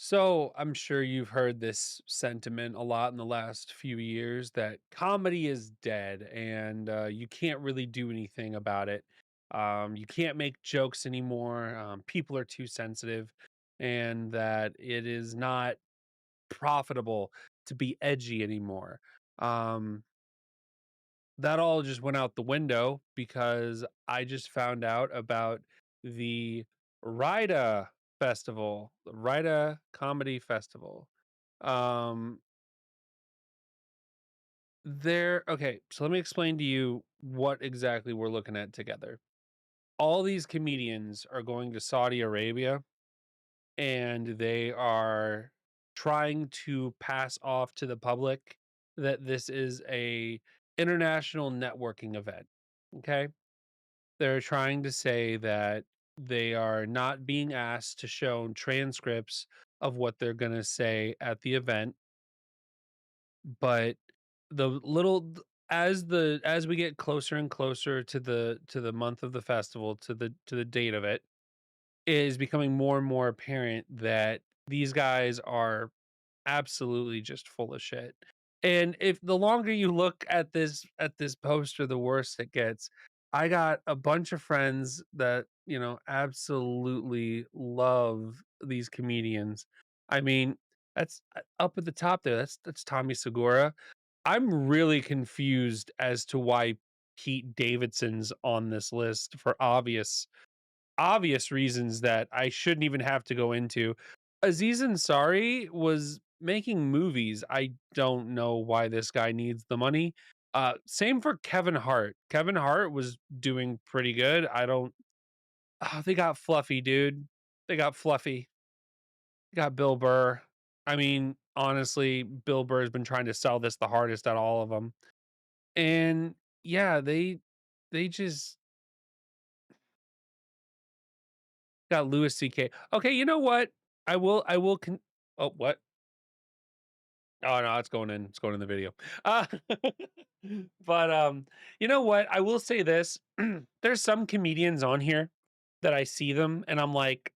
So I'm sure you've heard this sentiment a lot in the last few years that comedy is dead and you can't really do anything about it. You can't make jokes anymore. People are too sensitive, and that it is not profitable to be edgy anymore. Um, that all just went out the window because I just found out about the Rida Festival, the Rida Comedy Festival. Um, okay, so let me explain to you what exactly we're looking at together. All these comedians are going to Saudi Arabia and they are trying to pass off to the public that this is a international networking event. Okay? They're trying to say that they are not being asked to show transcripts of what they're gonna say at the event, but the little th as we get closer and closer to the month of the festival, to the date of it, is becoming more and more apparent that these guys are absolutely just full of shit. And if the longer you look at this poster, the worse it gets. I got a bunch of friends that, absolutely love these comedians. I mean, that's up at the top there. That's Tommy Segura. I'm really confused as to why Pete Davidson's on this list for obvious reasons that I shouldn't even have to go into. Aziz Ansari was making movies. I don't know why this guy needs the money. Same for Kevin Hart. Kevin Hart was doing pretty good. I don't they got Fluffy, dude. They got Fluffy. They got Bill Burr. I mean, honestly, Bill Burr has been trying to sell this the hardest out of all of them. And yeah, they just got Louis CK. Okay, you know what? I will oh, what? Oh, no, it's going in. It's going in the video. Uh, but you know what? I will say this. There's some comedians on here that I see them and I'm like,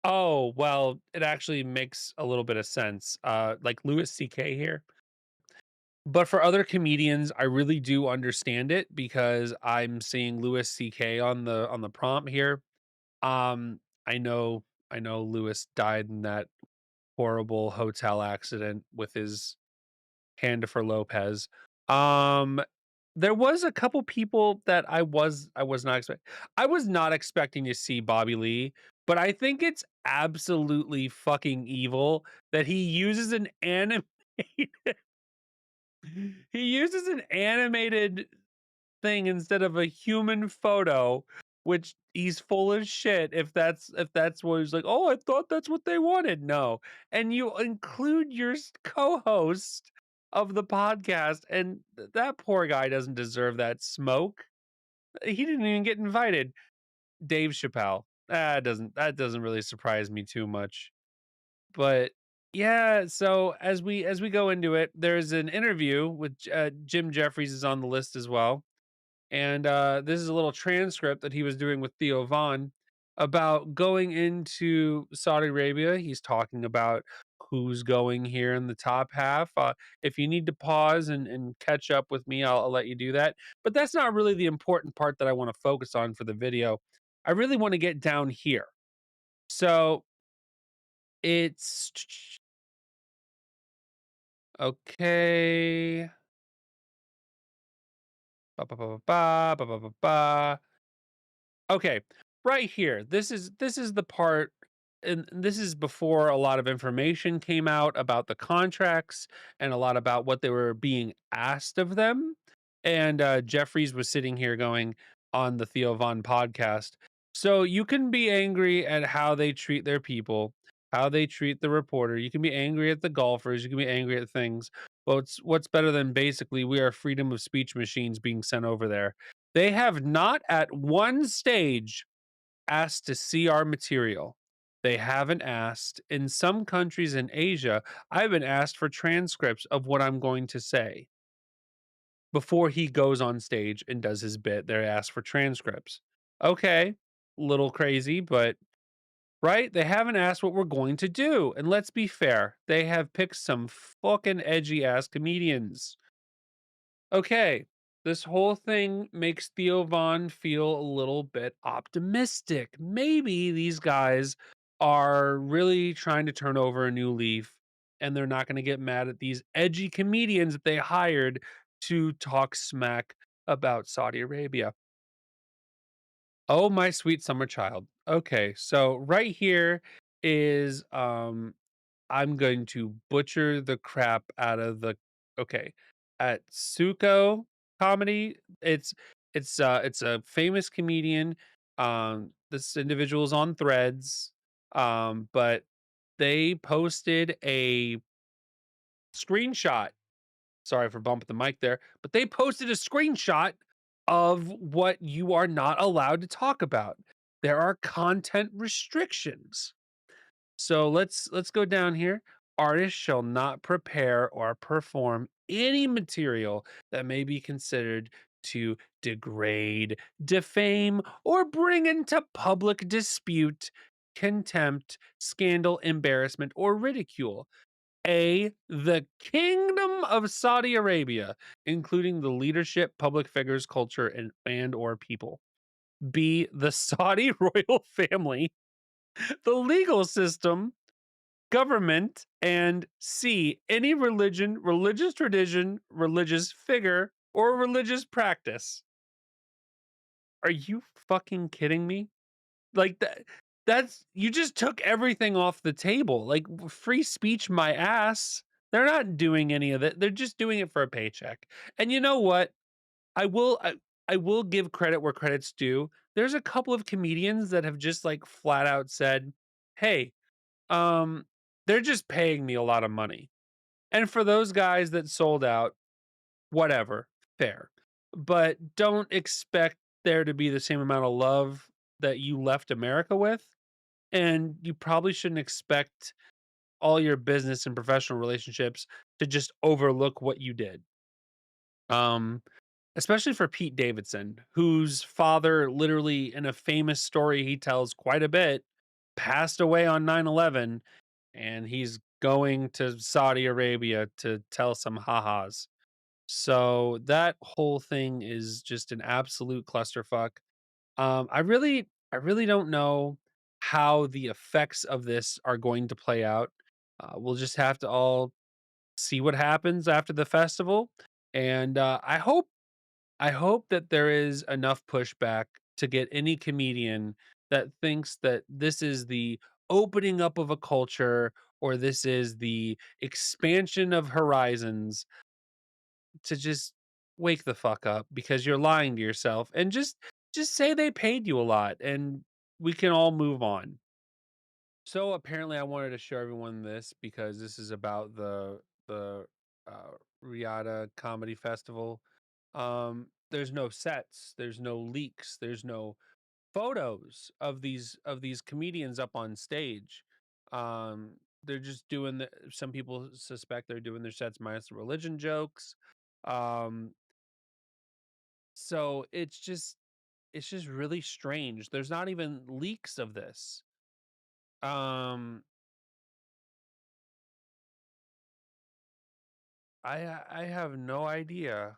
"Oh, well, it actually makes a little bit of sense." Like Louis CK here. But for other comedians, I really do understand it because I'm seeing Louis CK on the prompt here. Um, I know I know Louis died in that horrible hotel accident with his Handifer Lopez. Um, there was a couple people that I was not expecting to see Bobby Lee, but I think it's absolutely fucking evil that he uses an anime he uses an animated thing instead of a human photo, which he's full of shit if that's what he's like, "Oh, I thought that's what they wanted." No. And you include your co-host of the podcast, and that poor guy doesn't deserve that smoke. He didn't even get invited. Dave Chappelle. That doesn't really surprise me too much. But yeah, so as we go into it, there's an interview with Jim Jeffries is on the list as well, and this is a little transcript that he was doing with Theo Vaughn about going into Saudi Arabia. He's talking about who's going here in the top half. If you need to pause and catch up with me, I'll let you do that. But that's not really the important part that I want to focus on for the video. I really want to get down here. So it's okay. Ba, ba, ba, ba, ba, ba, ba, ba, ba. Okay, right here. This is the part, and this is before a lot of information came out about the contracts and a lot about what they were being asked of them. And Jeffries was sitting here going on the Theo Von podcast. So you can be angry at how they treat their people, how they treat the reporter. You can be angry at the golfers. You can be angry at things. But what's better than basically we are freedom of speech machines being sent over there. They have not at one stage asked to see our material. They haven't asked. In some countries in Asia, I've been asked for transcripts of what I'm going to say. Before he goes on stage and does his bit, they're asked for transcripts. Okay, little crazy, but right? They haven't asked what we're going to do. And let's be fair, they have picked some fucking edgy ass comedians. Okay, this whole thing makes Theo Von feel a little bit optimistic. Maybe these guys are really trying to turn over a new leaf and they're not going to get mad at these edgy comedians that they hired to talk smack about Saudi Arabia. Oh, my sweet summer child. Okay, so right here is I'm going to butcher the crap out of the okay. At Suko Comedy, it's a famous comedian. This individual is on Threads. But they posted a screenshot. Sorry for bumping the mic there, but they posted a screenshot of what you are not allowed to talk about. There are content restrictions. So let's go down here. Artists shall not prepare or perform any material that may be considered to degrade, defame, or bring into public dispute, contempt, scandal, embarrassment, or ridicule. A, the Kingdom of Saudi Arabia, including the leadership, public figures, culture, and or people. B, the Saudi royal family, the legal system, government, and C, any religion, religious tradition, religious figure, or religious practice. Are you fucking kidding me? Like that's you just took everything off the table. Like free speech my ass. They're not doing any of it. They're just doing it for a paycheck. And you know what? I will I, I will give credit where credit's due. There's a couple of comedians that have just like flat out said, "Hey, um they're just paying me a lot of money." And for those guys that sold out, whatever, fair. But don't expect there to be the same amount of love that you left America with. And you probably shouldn't expect all your business and professional relationships to just overlook what you did. Um, Especially for Pete Davidson, whose father, literally in a famous story he tells quite a bit, passed away on 9/11, and he's going to Saudi Arabia to tell some ha-has. So that whole thing is just an absolute clusterfuck. I really don't know how the effects of this are going to play out. We'll just have to all see what happens after the festival, and I hope that there is enough pushback to get any comedian that thinks that this is the opening up of a culture or this is the expansion of horizons to just wake the fuck up because you're lying to yourself and just say they paid you a lot and we can all move on. So apparently I wanted to show everyone this because this is about the uh Riyadh Comedy Festival. There's no sets, there's no leaks, there's no photos of these comedians up on stage. They're just doing some people suspect they're doing their sets minus the religion jokes. Um so it's just really strange. There's not even leaks of this. Um I have no idea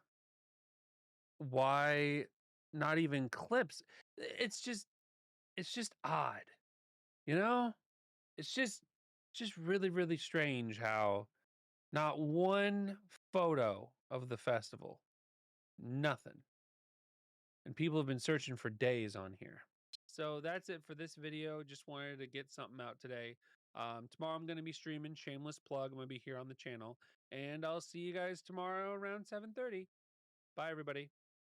why not even clips. It's just odd, you know? It's just really really strange how not one photo of the festival. Nothing. And people have been searching for days on here. So that's it for this video. Just wanted to get something out today. Tomorrow I'm going to be streaming. Shameless plug. I'm going to be here on the channel, and I'll see you guys tomorrow around 7:30. Bye, everybody.